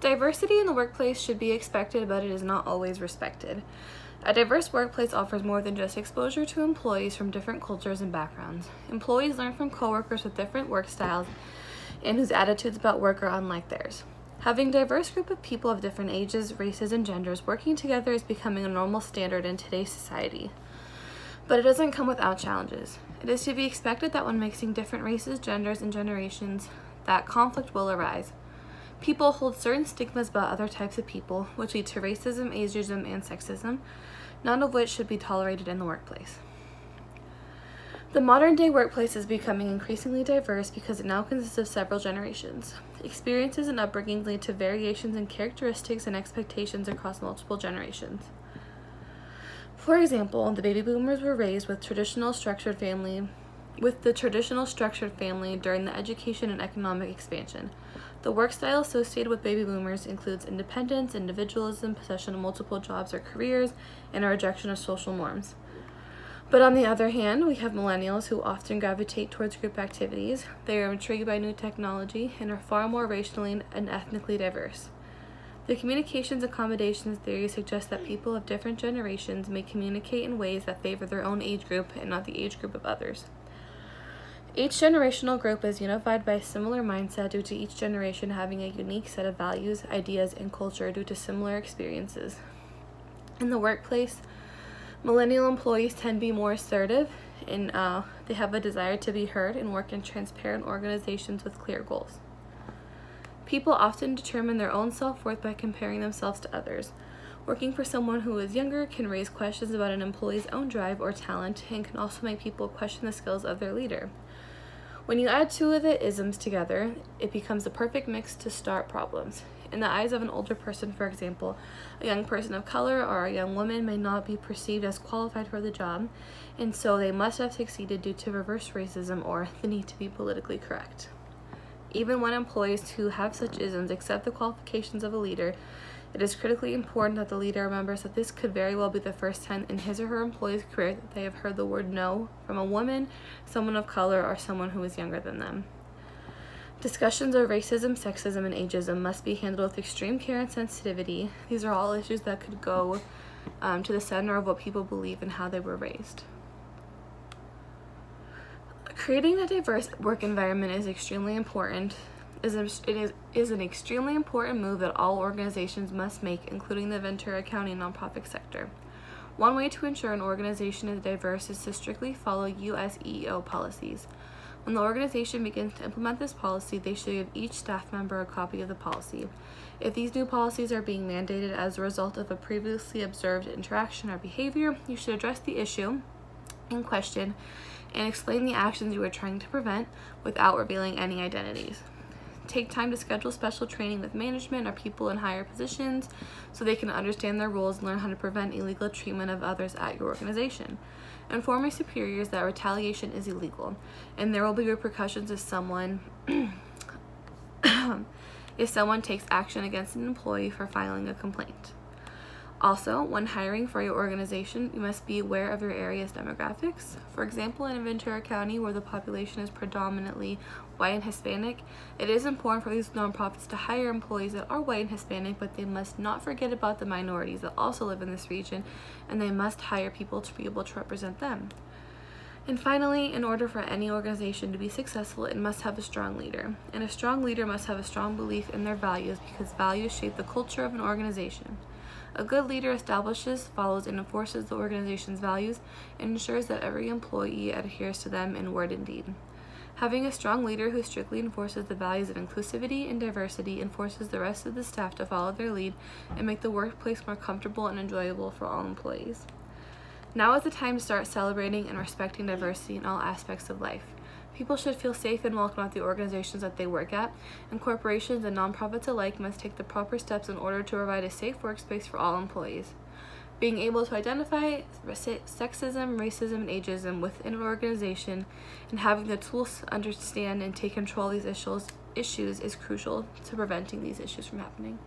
Diversity in the workplace should be expected, but it is not always respected. A diverse workplace offers more than just exposure to employees from different cultures and backgrounds. Employees learn from coworkers with different work styles and whose attitudes about work are unlike theirs. Having a diverse group of people of different ages, races, and genders working together is becoming a normal standard in today's society. But it doesn't come without challenges. It is to be expected that when mixing different races, genders, and generations, that conflict will arise. People hold certain stigmas about other types of people, which lead to racism, ageism, and sexism, none of which should be tolerated in the workplace. The modern-day workplace is becoming increasingly diverse because it now consists of several generations. Experiences and upbringings lead to variations in characteristics and expectations across multiple generations. For example, the baby boomers were raised with the traditional structured family during the education and economic expansion. The work style associated with baby boomers includes independence, individualism, possession of multiple jobs or careers, and a rejection of social norms. But on the other hand, we have millennials who often gravitate towards group activities. They are intrigued by new technology and are far more racially and ethnically diverse. The communications accommodations theory suggests that people of different generations may communicate in ways that favor their own age group and not the age group of others. Each generational group is unified by a similar mindset due to each generation having a unique set of values, ideas, and culture due to similar experiences. In the workplace, millennial employees tend to be more assertive, and they have a desire to be heard and work in transparent organizations with clear goals. People often determine their own self-worth by comparing themselves to others. Working for someone who is younger can raise questions about an employee's own drive or talent and can also make people question the skills of their leader. When you add two of the isms together, it becomes the perfect mix to start problems. In the eyes of an older person, for example, a young person of color or a young woman may not be perceived as qualified for the job, and so they must have succeeded due to reverse racism or the need to be politically correct. Even when employees who have such isms accept the qualifications of a leader, it is critically important that the leader remembers that this could very well be the first time in his or her employee's career that they have heard the word no from a woman, someone of color, or someone who is younger than them. Discussions of racism, sexism, and ageism must be handled with extreme care and sensitivity. These are all issues that could go to the center of what people believe and how they were raised. Creating a diverse work environment is extremely important. It is an extremely important move that all organizations must make, including the Ventura County nonprofit sector. One way to ensure an organization is diverse is to strictly follow US EEO policies. When the organization begins to implement this policy, they should give each staff member a copy of the policy. If these new policies are being mandated as a result of a previously observed interaction or behavior, you should address the issue in question and explain the actions you are trying to prevent without revealing any identities. Take time to schedule special training with management or people in higher positions so they can understand their roles and learn how to prevent illegal treatment of others at your organization. Inform your superiors that retaliation is illegal, and there will be repercussions if someone takes action against an employee for filing a complaint. Also, when hiring for your organization, you must be aware of your area's demographics. For example, in Ventura County, where the population is predominantly white and Hispanic, it is important for these nonprofits to hire employees that are white and Hispanic, but they must not forget about the minorities that also live in this region, and they must hire people to be able to represent them. And finally, in order for any organization to be successful, it must have a strong leader. And a strong leader must have a strong belief in their values because values shape the culture of an organization. A good leader establishes, follows, and enforces the organization's values and ensures that every employee adheres to them in word and deed. Having a strong leader who strictly enforces the values of inclusivity and diversity enforces the rest of the staff to follow their lead and make the workplace more comfortable and enjoyable for all employees. Now is the time to start celebrating and respecting diversity in all aspects of life. People should feel safe and welcome at the organizations that they work at, and corporations and nonprofits alike must take the proper steps in order to provide a safe workspace for all employees. Being able to identify sexism, racism, and ageism within an organization and having the tools to understand and take control of these issues is crucial to preventing these issues from happening.